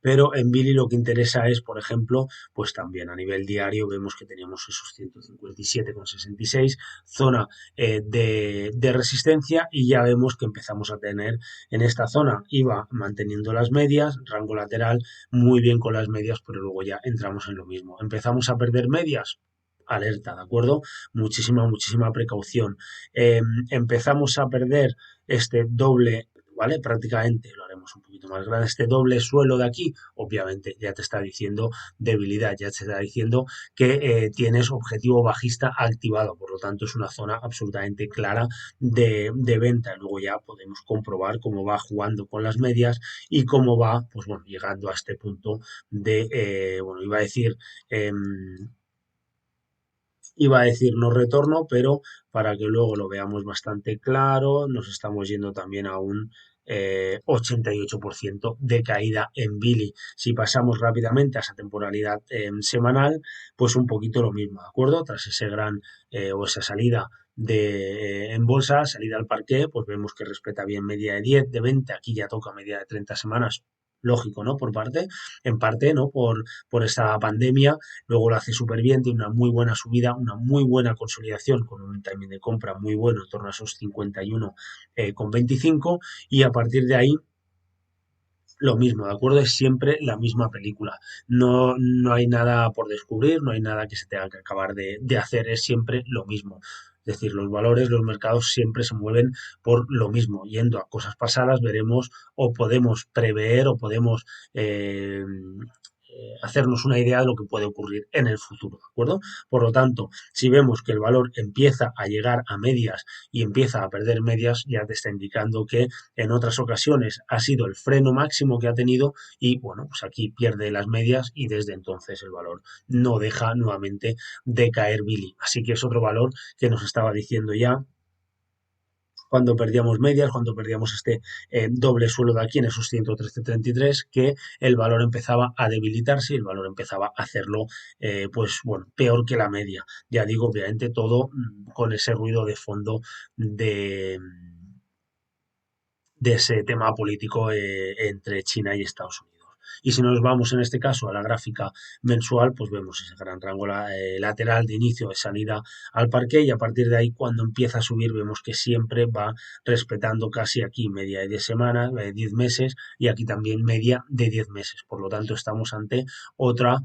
Pero en Billy lo que interesa es, por ejemplo, pues también a nivel diario vemos que teníamos esos 157,66, zona de resistencia y ya vemos que empezamos a tener en esta zona, iba manteniendo las medias, rango lateral, muy bien con las medias, pero luego ya entramos en lo mismo. Empezamos a perder medias, alerta, ¿de acuerdo? Muchísima, muchísima precaución. Empezamos a perder este doble, ¿vale? Prácticamente lo haremos ponemos un poquito más grande, este doble suelo de aquí, obviamente ya te está diciendo debilidad, ya te está diciendo que tienes objetivo bajista activado, por lo tanto es una zona absolutamente clara de venta. Luego ya podemos comprobar cómo va jugando con las medias y cómo va, pues bueno, llegando a este punto de, bueno, iba a decir no retorno, pero para que luego lo veamos bastante claro, nos estamos yendo también a un 88% de caída en Billy. Si pasamos rápidamente a esa temporalidad semanal, pues un poquito lo mismo, ¿de acuerdo? Tras ese gran o esa salida en bolsa, salida al parqué, pues vemos que respeta bien media de 10, de 20, aquí ya toca media de 30 semanas. Lógico, ¿no? En parte, ¿no? Por esta pandemia. Luego lo hace súper bien, tiene una muy buena subida, una muy buena consolidación con un timing de compra muy bueno, en torno a esos 51 con 25, y a partir de ahí lo mismo, ¿de acuerdo? Es siempre la misma película. No, no hay nada por descubrir, no hay nada que se tenga que acabar de hacer, es siempre lo mismo. Es decir, los valores, los mercados siempre se mueven por lo mismo. Yendo a cosas pasadas, veremos o podemos prever o podemos hacernos una idea de lo que puede ocurrir en el futuro, ¿de acuerdo? Por lo tanto, si vemos que el valor empieza a llegar a medias y empieza a perder medias, ya te está indicando que en otras ocasiones ha sido el freno máximo que ha tenido y bueno, pues aquí pierde las medias y desde entonces el valor no deja nuevamente de caer Billy. Así que es otro valor que nos estaba diciendo ya cuando perdíamos medias, cuando perdíamos este doble suelo de aquí en esos 113.33, que el valor empezaba a debilitarse y el valor empezaba a hacerlo, pues bueno, peor que la media. Ya digo, obviamente todo con ese ruido de fondo de, de ese tema político entre China y Estados Unidos. Y si nos vamos en este caso a la gráfica mensual, pues vemos ese gran rango lateral de inicio de salida al parque y a partir de ahí cuando empieza a subir vemos que siempre va respetando casi aquí media de 10 semanas, 10 meses y aquí también media de 10 meses. Por lo tanto estamos ante otra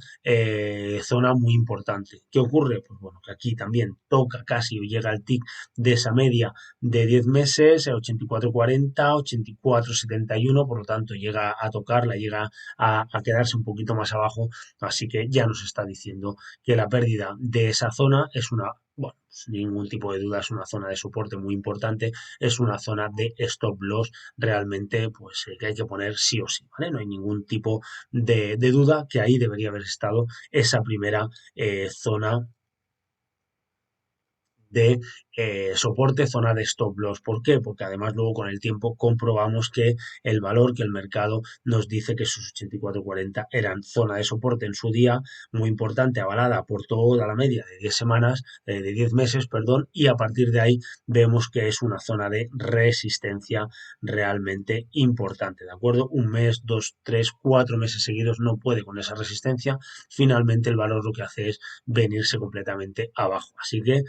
zona muy importante. ¿Qué ocurre? Pues bueno, que aquí también toca casi o llega al tick de esa media de 10 meses, 84,40, 84,71, por lo tanto llega a tocarla, llega a quedarse un poquito más abajo, así que ya nos está diciendo que la pérdida de esa zona es una, bueno, sin ningún tipo de duda es una zona de soporte muy importante, es una zona de stop loss realmente pues que hay que poner sí o sí, ¿vale? No hay ningún tipo de duda que ahí debería haber estado esa primera zona de soporte, zona de stop loss. ¿Por qué? Porque además luego con el tiempo comprobamos que el valor que el mercado nos dice que sus 84,40 eran zona de soporte en su día, muy importante, avalada por toda la media de 10 semanas, de 10 meses, perdón, y a partir de ahí vemos que es una zona de resistencia realmente importante, ¿de acuerdo? Un mes, dos, tres, 4 meses seguidos no puede con esa resistencia, finalmente el valor lo que hace es venirse completamente abajo. Así que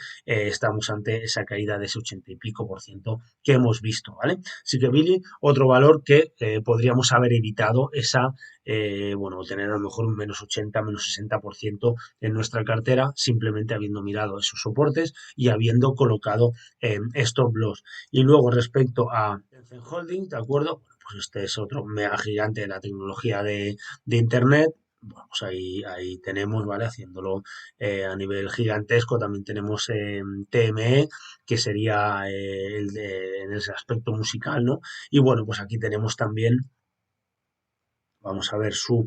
estamos ante esa caída de ese 80 y pico por ciento que hemos visto, ¿vale? Así que Billy, otro valor que podríamos haber evitado esa, bueno, tener a lo mejor un menos 80, menos 60% en nuestra cartera, simplemente habiendo mirado esos soportes y habiendo colocado stop loss. Y luego respecto a Tencent Holding, ¿de acuerdo? Bueno, pues este es otro mega gigante de la tecnología de Internet. Bueno, pues ahí tenemos, ¿vale? Haciéndolo a nivel gigantesco. También tenemos TME, que sería en ese aspecto musical, ¿no? Y bueno, pues aquí tenemos también, vamos a ver su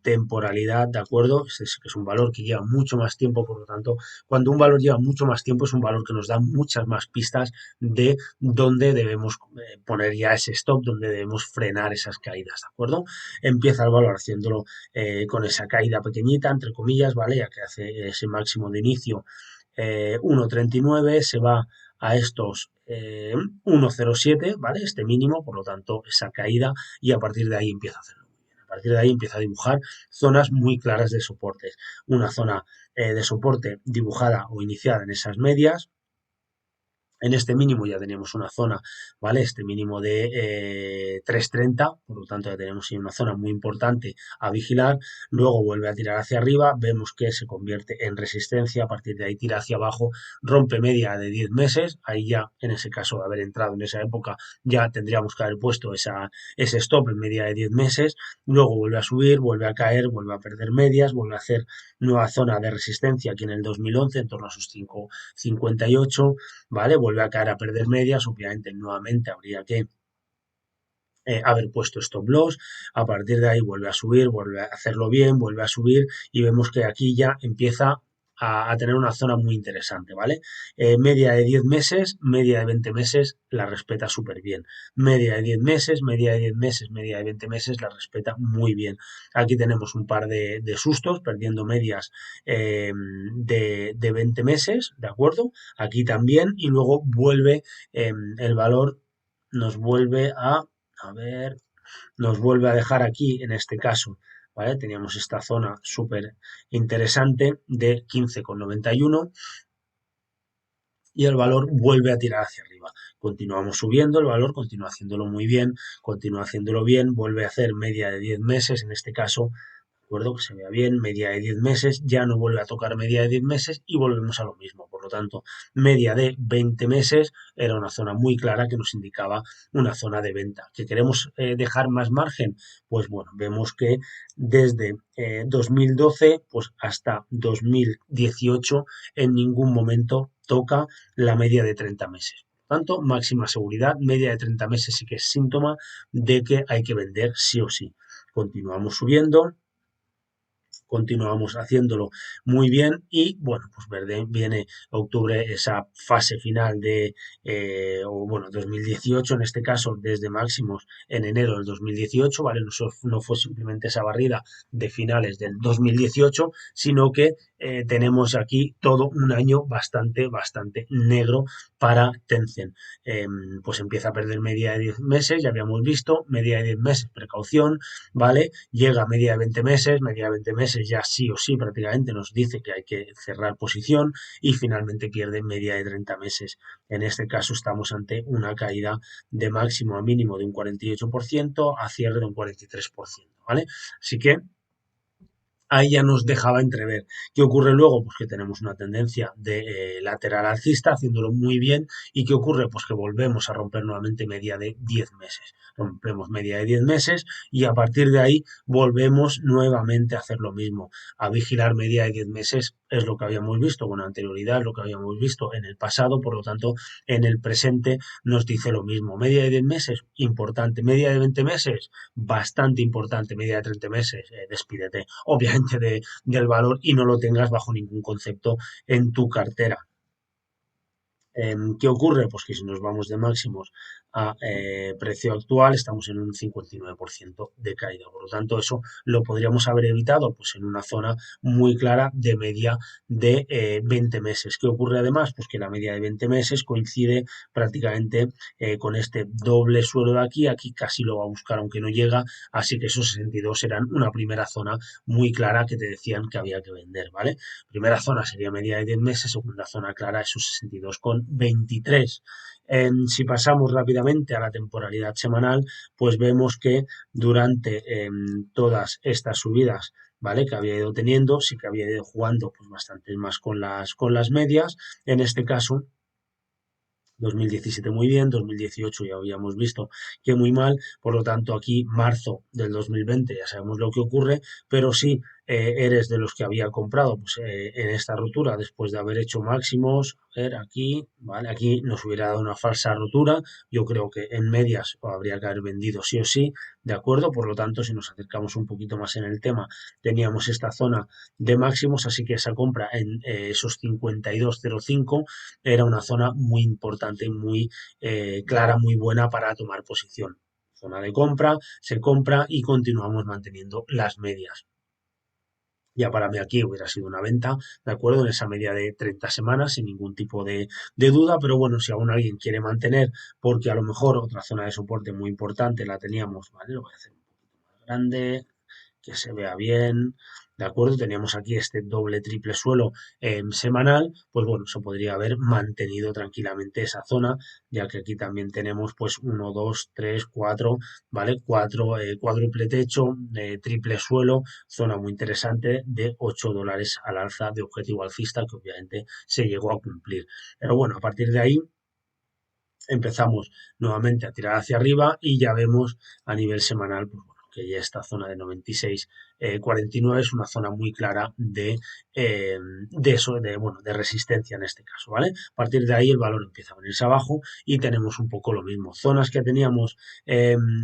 temporalidad, ¿de acuerdo? Es un valor que lleva mucho más tiempo, por lo tanto, cuando un valor lleva mucho más tiempo, es un valor que nos da muchas más pistas de dónde debemos poner ya ese stop, dónde debemos frenar esas caídas, ¿de acuerdo? Empieza el valor haciéndolo con esa caída pequeñita, entre comillas, ¿vale? Ya que hace ese máximo de inicio 1,39, se va a estos 1,07, ¿vale? Este mínimo, por lo tanto, esa caída y a partir de ahí empieza a hacerlo muy bien. A partir de ahí empieza a dibujar zonas muy claras de soportes. Una zona de soporte dibujada o iniciada en esas medias, En este mínimo ya teníamos una zona, ¿vale? Este mínimo de 3,30, por lo tanto ya tenemos ahí una zona muy importante a vigilar. Luego vuelve a tirar hacia arriba, vemos que se convierte en resistencia, a partir de ahí tira hacia abajo, rompe media de 10 meses, ahí ya, en ese caso de haber entrado en esa época, ya tendríamos que haber puesto ese stop en media de 10 meses. Luego vuelve a subir, vuelve a caer, vuelve a perder medias, vuelve a hacer nueva zona de resistencia aquí en el 2011, en torno a sus 5,58. ¿Vale? Vuelve a caer a perder medias, obviamente nuevamente habría que haber puesto stop loss, a partir de ahí vuelve a subir, vuelve a hacerlo bien, vuelve a subir y vemos que aquí ya empieza a tener una zona muy interesante, ¿vale? Media de 10 meses, media de 20 meses la respeta súper bien. Media de 10 meses, media de 10 meses, media de 20 meses la respeta muy bien. Aquí tenemos un par de sustos, perdiendo medias de 20 meses, ¿de acuerdo? Aquí también y luego vuelve el valor, nos vuelve a ver, nos vuelve a dejar aquí en este caso, ¿vale? Teníamos esta zona súper interesante de 15,91 y el valor vuelve a tirar hacia arriba. Continuamos subiendo, el valor continúa haciéndolo muy bien, continúa haciéndolo bien, vuelve a hacer media de 10 meses, en este caso, de acuerdo, que se vea bien, media de 10 meses, ya no vuelve a tocar media de 10 meses y volvemos a lo mismo. Por lo tanto, media de 20 meses era una zona muy clara que nos indicaba una zona de venta. ¿Que queremos dejar más margen? Pues bueno, vemos que desde 2012 pues hasta 2018 en ningún momento toca la media de 30 meses. Por tanto, máxima seguridad, media de 30 meses sí que es síntoma de que hay que vender sí o sí. Continuamos subiendo, continuamos haciéndolo muy bien y bueno, pues viene octubre, esa fase final de, o bueno, 2018 en este caso, desde máximos en enero del 2018, ¿vale? No fue simplemente esa barrida de finales del 2018, sino que tenemos aquí todo un año bastante negro para Tencent. Eh, pues empieza a perder media de 10 meses, ya habíamos visto, media de 10 meses, precaución, ¿vale? Llega a media de 20 meses ya sí o sí prácticamente nos dice que hay que cerrar posición y finalmente pierde media de 30 meses. En este caso estamos ante una caída de máximo a mínimo de un 48% a cierre de un 43%, ¿vale? Así que ahí ya nos dejaba entrever. ¿Qué ocurre luego? Pues que tenemos una tendencia de lateral alcista, haciéndolo muy bien. ¿Y qué ocurre? Pues que volvemos a romper nuevamente media de 10 meses. Rompemos media de 10 meses y a partir de ahí volvemos nuevamente a hacer lo mismo. A vigilar media de 10 meses es lo que habíamos visto con anterioridad, es lo que habíamos visto en el pasado, por lo tanto, en el presente nos dice lo mismo. Media de 10 meses, importante. Media de 20 meses, bastante importante. Media de 30 meses, despídete obviamente del valor y no lo tengas bajo ningún concepto en tu cartera. ¿Qué ocurre? Pues que si nos vamos de máximos a precio actual, estamos en un 59% de caída. Por lo tanto, eso lo podríamos haber evitado pues en una zona muy clara de media de 20 meses. ¿Qué ocurre además? Pues que la media de 20 meses coincide prácticamente con este doble suelo de aquí. Aquí casi lo va a buscar aunque no llega. Así que esos 62 eran una primera zona muy clara que te decían que había que vender, ¿vale? Primera zona sería media de 10 meses, segunda zona clara esos 62,23. Si pasamos rápidamente a la temporalidad semanal, pues vemos que durante todas estas subidas, ¿vale? Que había ido teniendo, sí que había ido jugando pues bastante más con las medias. En este caso, 2017 muy bien, 2018 ya habíamos visto que muy mal, por lo tanto aquí marzo del 2020 ya sabemos lo que ocurre, pero si eres de los que había comprado pues, en esta rotura después de haber hecho máximos, a ver aquí, ¿vale? Aquí nos hubiera dado una falsa rotura, yo creo que en medias habría que haber vendido sí o sí, ¿de acuerdo? Por lo tanto, si nos acercamos un poquito más en el tema, teníamos esta zona de máximos, así que esa compra en esos 52,05 era una zona muy importante, muy clara, muy buena para tomar posición. Zona de compra, se compra y continuamos manteniendo las medias. Ya para mí aquí hubiera sido una venta, ¿de acuerdo? En esa media de 30 semanas, sin ningún tipo de duda, pero bueno, si aún alguien quiere mantener, porque a lo mejor otra zona de soporte muy importante la teníamos, ¿vale? Lo voy a hacer un poquito más grande, que se vea bien, ¿de acuerdo? Teníamos aquí este doble triple suelo semanal, pues bueno, se podría haber mantenido tranquilamente esa zona, ya que aquí también tenemos pues uno, 2, 3, 4, ¿vale? Cuádruple techo, triple suelo, zona muy interesante de $8 al alza de objetivo alcista que obviamente se llegó a cumplir. Pero bueno, a partir de ahí empezamos nuevamente a tirar hacia arriba y ya vemos a nivel semanal pues, bueno, que ya esta zona de 96,49 es una zona muy clara de eso, bueno, de resistencia en este caso, ¿vale? A partir de ahí el valor empieza a venirse abajo y tenemos un poco lo mismo. Zonas que teníamos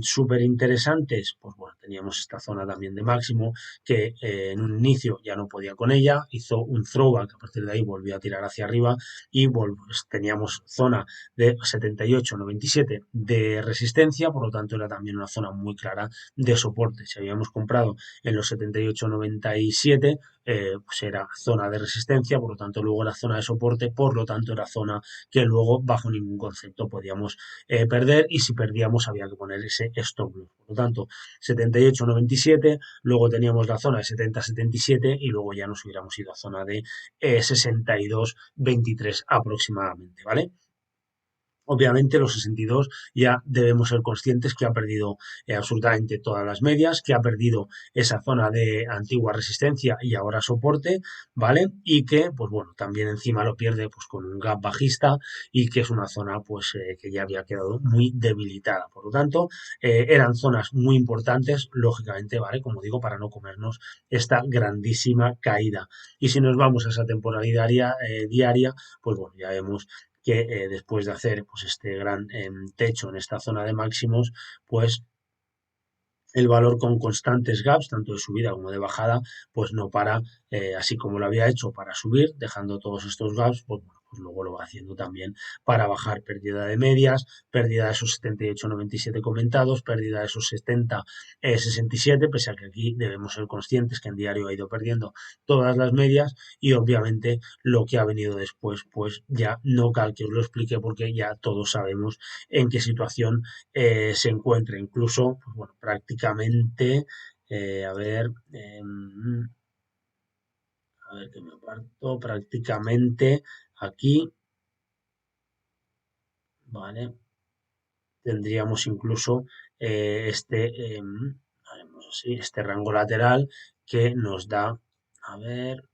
súper interesantes, pues bueno, teníamos esta zona también de máximo que en un inicio ya no podía con ella, hizo un throwback, a partir de ahí volvió a tirar hacia arriba y pues, teníamos zona de 78,97 de resistencia, por lo tanto era también una zona muy clara de soporte. Si habíamos comprado en los 78,97, pues era zona de resistencia, por lo tanto luego era zona de soporte, por lo tanto era zona que luego bajo ningún concepto podíamos perder y si perdíamos había que poner ese stop loss. Por lo tanto, 78,97, luego teníamos la zona de 70,77 y luego ya nos hubiéramos ido a zona de 62,23 aproximadamente, ¿vale? Obviamente los 62 ya debemos ser conscientes que ha perdido absolutamente todas las medias, que ha perdido esa zona de antigua resistencia y ahora soporte, ¿vale? Y que, pues bueno, también encima lo pierde pues con un gap bajista y que es una zona pues que ya había quedado muy debilitada. Por lo tanto, eran zonas muy importantes, lógicamente, ¿vale? Como digo, para no comernos esta grandísima caída. Y si nos vamos a esa temporalidad diaria, pues bueno, ya vemos que después de hacer pues, este gran techo en esta zona de máximos, pues el valor con constantes gaps, tanto de subida como de bajada, pues no para, así como lo había hecho para subir, dejando todos estos gaps, pues, bueno, pues luego lo va haciendo también para bajar pérdida de medias, pérdida de esos 78,97 comentados, pérdida de esos 70,67, pese a que aquí debemos ser conscientes que en diario ha ido perdiendo todas las medias y obviamente lo que ha venido después, pues ya no cal que os lo explique porque ya todos sabemos en qué situación se encuentra. Incluso, pues bueno, prácticamente, a ver que me aparto, prácticamente aquí, ¿vale? Tendríamos incluso haremos así, este rango lateral que nos da, a ver,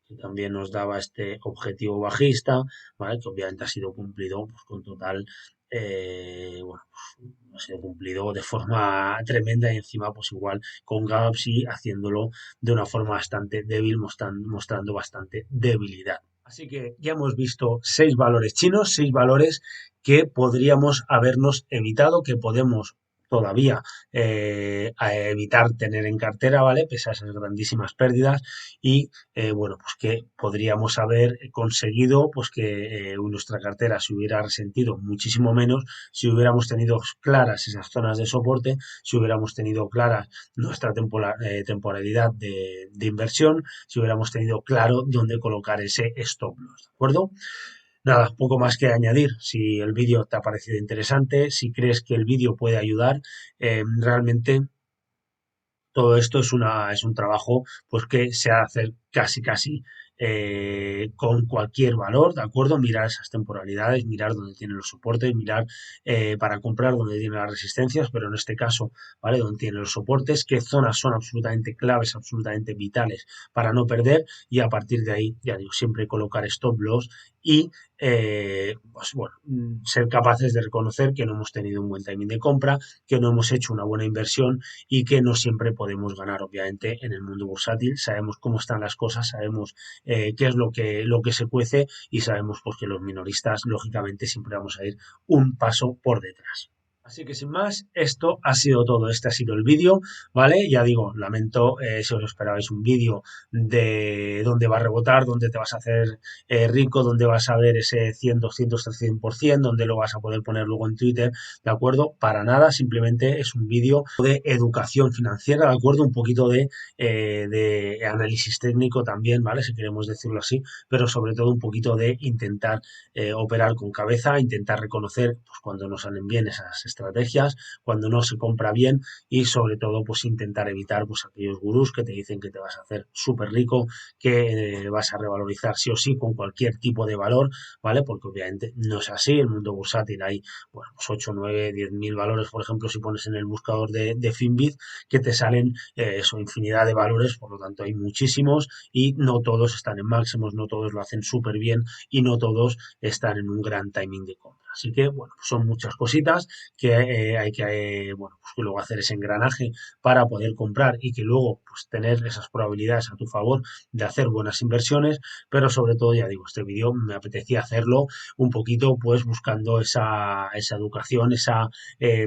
que también nos daba este objetivo bajista, ¿vale? Que obviamente ha sido cumplido pues, con total, bueno, pues, ha sido cumplido de forma tremenda y encima pues igual con gaps y haciéndolo de una forma bastante débil, mostrando bastante debilidad. Así que ya hemos visto 6 valores chinos, 6 valores que podríamos habernos evitado, que podemos todavía a evitar tener en cartera, ¿vale? Pese a esas grandísimas pérdidas y bueno, pues que podríamos haber conseguido pues que nuestra cartera se hubiera resentido muchísimo menos si hubiéramos tenido claras esas zonas de soporte, si hubiéramos tenido clara nuestra temporalidad de inversión, si hubiéramos tenido claro dónde colocar ese stop loss, ¿de acuerdo? Nada, poco más que añadir. Si el vídeo te ha parecido interesante, si crees que el vídeo puede ayudar, realmente todo esto es un trabajo pues que se ha de hacer casi con cualquier valor, ¿de acuerdo? Mirar esas temporalidades, mirar dónde tienen los soportes, mirar para comprar dónde tienen las resistencias, pero en este caso, ¿vale? Dónde tienen los soportes, qué zonas son absolutamente claves, absolutamente vitales para no perder y a partir de ahí, ya digo, siempre colocar stop loss y pues bueno, ser capaces de reconocer que no hemos tenido un buen timing de compra, que no hemos hecho una buena inversión y que no siempre podemos ganar, obviamente, en el mundo bursátil. Sabemos cómo están las cosas, sabemos qué es lo que se cuece y sabemos pues, que los minoristas, lógicamente, siempre vamos a ir un paso por detrás. Así que sin más, esto ha sido todo, este ha sido el vídeo, ¿vale? Ya digo, lamento si os esperabais un vídeo de dónde va a rebotar, dónde te vas a hacer rico, dónde vas a ver ese 100, 200, 300%, dónde lo vas a poder poner luego en Twitter, ¿de acuerdo? Para nada, simplemente es un vídeo de educación financiera, ¿de acuerdo? Un poquito de análisis técnico también, ¿vale? Si queremos decirlo así, pero sobre todo un poquito de intentar operar con cabeza, intentar reconocer pues, cuando nos salen bien esas estrategias cuando no se compra bien y sobre todo pues intentar evitar pues aquellos gurús que te dicen que te vas a hacer súper rico, que vas a revalorizar sí o sí con cualquier tipo de valor, ¿vale? Porque obviamente no es así, el mundo bursátil hay, bueno, pues 8, 9, 10 mil valores, por ejemplo, si pones en el buscador de Finbit, que te salen eso, infinidad de valores, por lo tanto hay muchísimos y no todos están en máximos, no todos lo hacen súper bien y no todos están en un gran timing de compra. Así que, bueno, pues son muchas cositas que hay que, bueno, pues que luego hacer ese engranaje para poder comprar y que luego, pues tener esas probabilidades a tu favor de hacer buenas inversiones, pero sobre todo, ya digo, este vídeo me apetecía hacerlo un poquito, pues buscando esa educación,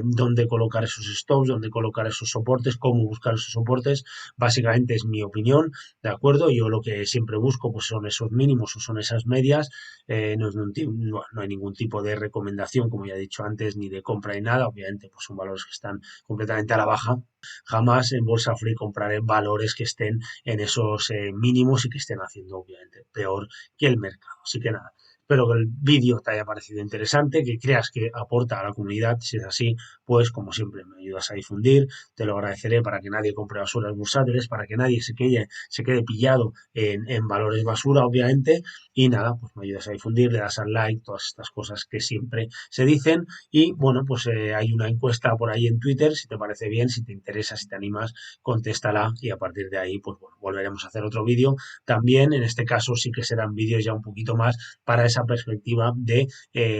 dónde colocar esos stops, dónde colocar esos soportes, cómo buscar esos soportes, básicamente es mi opinión, ¿de acuerdo? Yo lo que siempre busco, pues son esos mínimos o son esas medias, no hay ningún tipo de recomendación, como ya he dicho antes, ni de compra ni nada. Obviamente, pues son valores que están completamente a la baja. Jamás en Bolsa Free compraré valores que estén en esos mínimos y que estén haciendo, obviamente, peor que el mercado. Así que nada. Espero que el vídeo te haya parecido interesante, que creas que aporta a la comunidad. Si es así, pues como siempre me ayudas a difundir. Te lo agradeceré para que nadie compre basuras bursátiles, para que nadie se quede pillado en valores basura, obviamente. Y nada, pues me ayudas a difundir, le das al like, todas estas cosas que siempre se dicen. Y bueno, pues hay una encuesta por ahí en Twitter, si te parece bien, si te interesa, si te animas, contéstala y a partir de ahí, pues bueno, volveremos a hacer otro vídeo. También en este caso sí que serán vídeos ya un poquito más para esa perspectiva de,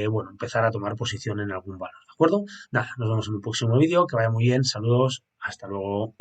bueno, empezar a tomar posición en algún valor, ¿de acuerdo? Nada, nos vemos en un próximo vídeo, que vaya muy bien, saludos, hasta luego.